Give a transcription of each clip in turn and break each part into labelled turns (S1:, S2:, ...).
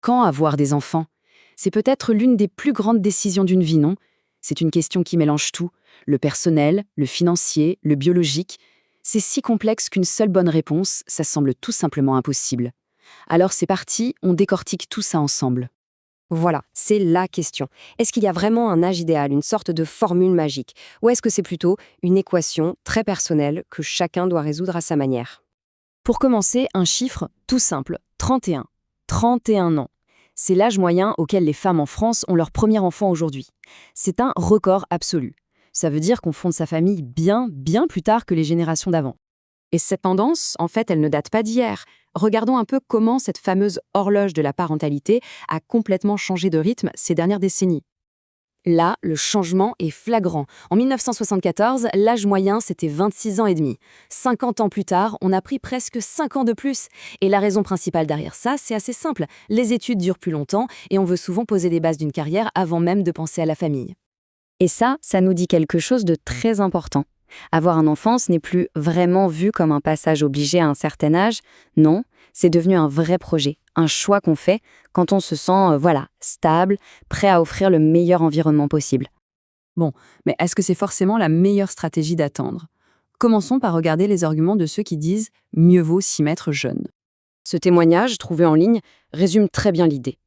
S1: Quand avoir des enfants? C'est peut-être l'une des plus grandes décisions d'une vie, non? C'est une question qui mélange tout, le personnel, le financier, le biologique. C'est si complexe qu'une seule bonne réponse, ça semble tout simplement impossible. Alors c'est parti, on décortique tout ça ensemble.
S2: Voilà, c'est la question. Est-ce qu'il y a vraiment un âge idéal, une sorte de formule magique? Ou est-ce que c'est plutôt une équation très personnelle que chacun doit résoudre à sa manière?
S1: Pour commencer, un chiffre tout simple, 31. 31 ans. C'est l'âge moyen auquel les femmes en France ont leur premier enfant aujourd'hui. C'est un record absolu. Ça veut dire qu'on fonde sa famille bien plus tard que les générations d'avant. Et cette tendance, en fait, elle ne date pas d'hier. Regardons un peu comment cette fameuse horloge de la parentalité a complètement changé de rythme ces dernières décennies. Là, le changement est flagrant. En 1974, l'âge moyen, c'était 26 ans et demi. 50 ans plus tard, on a pris presque 5 ans de plus. Et la raison principale derrière ça, c'est assez simple. Les études durent plus longtemps et on veut souvent poser les bases d'une carrière avant même de penser à la famille. Et ça nous dit quelque chose de très important. Avoir un enfant, ce n'est plus vraiment vu comme un passage obligé à un certain âge. Non, c'est devenu un vrai projet, un choix qu'on fait quand on se sent, stable, prêt à offrir le meilleur environnement possible. Bon, mais est-ce que c'est forcément la meilleure stratégie d'attendre? Commençons par regarder les arguments de ceux qui disent « mieux vaut s'y mettre jeune ». Ce témoignage, trouvé en ligne, résume très bien l'idée.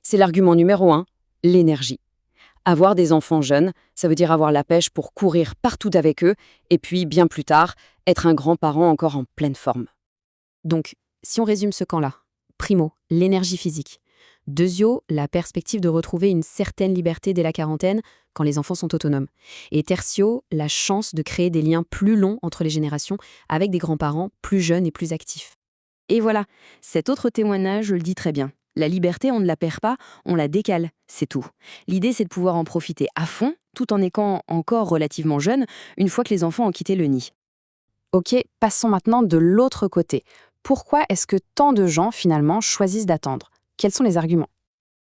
S1: C'est l'argument numéro 1, l'énergie. Avoir des enfants jeunes, ça veut dire avoir la pêche pour courir partout avec eux, et puis, bien plus tard, être un grand-parent encore en pleine forme. Donc, si on résume ce camp-là, primo, l'énergie physique. Deuxio, la perspective de retrouver une certaine liberté dès la quarantaine, quand les enfants sont autonomes. Et tertio, la chance de créer des liens plus longs entre les générations, avec des grands-parents plus jeunes et plus actifs. Et voilà, cet autre témoignage le dit très bien. La liberté, on ne la perd pas, on la décale, c'est tout. L'idée, c'est de pouvoir en profiter à fond, tout en étant encore relativement jeune, une fois que les enfants ont quitté le nid. Ok, passons maintenant de l'autre côté. Pourquoi est-ce que tant de gens, finalement, choisissent d'attendre? Quels sont les arguments?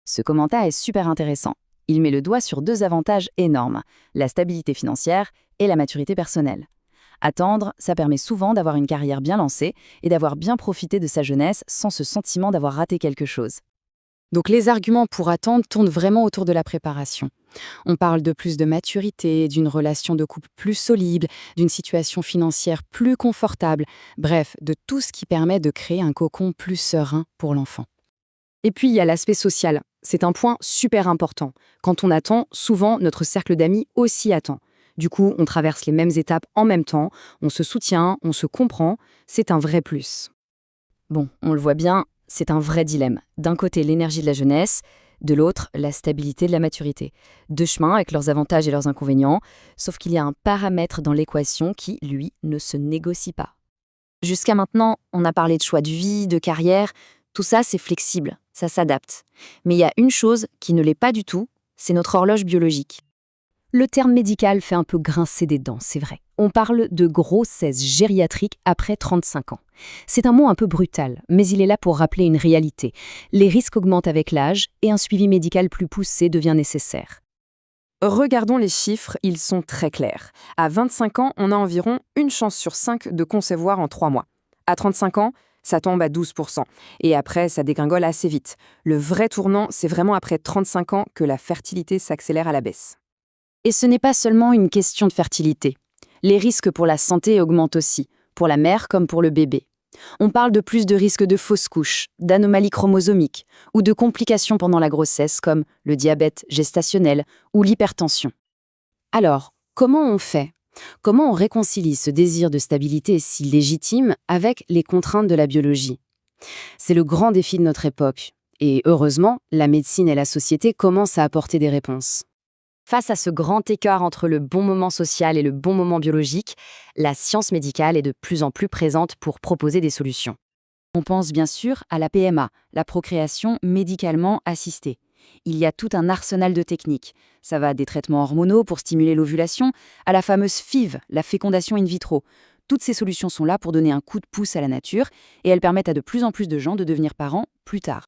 S1: Ce commentaire est super intéressant. Il met le doigt sur deux avantages énormes, la stabilité financière et la maturité personnelle. Attendre, ça permet souvent d'avoir une carrière bien lancée et d'avoir bien profité de sa jeunesse sans ce sentiment d'avoir raté quelque chose. Donc les arguments pour attendre tournent vraiment autour de la préparation. On parle de plus de maturité, d'une relation de couple plus solide, d'une situation financière plus confortable, bref, de tout ce qui permet de créer un cocon plus serein pour l'enfant. Et puis il y a l'aspect social. C'est un point super important. Quand on attend, souvent notre cercle d'amis aussi attend. Du coup, on traverse les mêmes étapes en même temps, on se soutient, on se comprend, c'est un vrai plus. Bon, on le voit bien, c'est un vrai dilemme. D'un côté, l'énergie de la jeunesse, de l'autre, la stabilité de la maturité. Deux chemins avec leurs avantages et leurs inconvénients, sauf qu'il y a un paramètre dans l'équation qui, lui, ne se négocie pas. Jusqu'à maintenant, on a parlé de choix de vie, de carrière, tout ça c'est flexible, ça s'adapte. Mais il y a une chose qui ne l'est pas du tout, c'est notre horloge biologique. Le terme médical fait un peu grincer des dents, c'est vrai. On parle de grossesse gériatrique après 35 ans. C'est un mot un peu brutal, mais il est là pour rappeler une réalité. Les risques augmentent avec l'âge et un suivi médical plus poussé devient nécessaire. Regardons les chiffres, ils sont très clairs. À 25 ans, on a environ une chance sur 5 de concevoir en 3 mois. À 35 ans, ça tombe à 12%. Et après, ça dégringole assez vite. Le vrai tournant, c'est vraiment après 35 ans que la fertilité s'accélère à la baisse. Et ce n'est pas seulement une question de fertilité. Les risques pour la santé augmentent aussi, pour la mère comme pour le bébé. On parle de plus de risques de fausses couches, d'anomalies chromosomiques ou de complications pendant la grossesse comme le diabète gestationnel ou l'hypertension. Alors, comment on fait? Comment on réconcilie ce désir de stabilité si légitime avec les contraintes de la biologie? C'est le grand défi de notre époque. Et heureusement, la médecine et la société commencent à apporter des réponses. Face à ce grand écart entre le bon moment social et le bon moment biologique, la science médicale est de plus en plus présente pour proposer des solutions. On pense bien sûr à la PMA, la procréation médicalement assistée. Il y a tout un arsenal de techniques. Ça va des traitements hormonaux pour stimuler l'ovulation, à la fameuse FIV, la fécondation in vitro. Toutes ces solutions sont là pour donner un coup de pouce à la nature et elles permettent à de plus en plus de gens de devenir parents plus tard.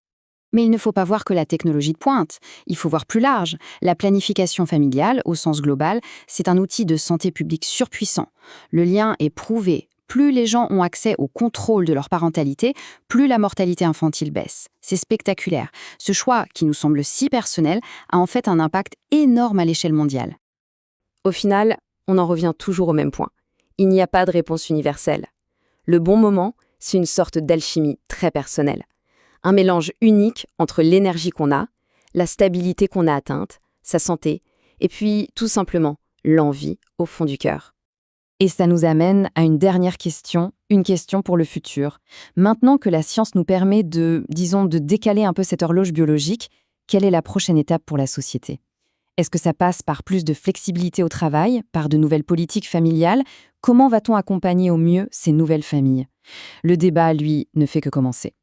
S1: Mais il ne faut pas voir que la technologie de pointe, il faut voir plus large. La planification familiale, au sens global, c'est un outil de santé publique surpuissant. Le lien est prouvé. plus les gens ont accès au contrôle de leur parentalité, plus la mortalité infantile baisse. C'est spectaculaire. Ce choix, qui nous semble si personnel, a en fait un impact énorme à l'échelle mondiale.
S2: Au final, on en revient toujours au même point. Il n'y a pas de réponse universelle. Le bon moment, c'est une sorte d'alchimie très personnelle. Un mélange unique entre l'énergie qu'on a, la stabilité qu'on a atteinte, sa santé, et puis, tout simplement, l'envie au fond du cœur.
S1: Et ça nous amène à une dernière question, une question pour le futur. Maintenant que la science nous permet de décaler un peu cette horloge biologique, quelle est la prochaine étape pour la société ? Est-ce que ça passe par plus de flexibilité au travail, par de nouvelles politiques familiales ? Comment va-t-on accompagner au mieux ces nouvelles familles ? Le débat, lui, ne fait que commencer.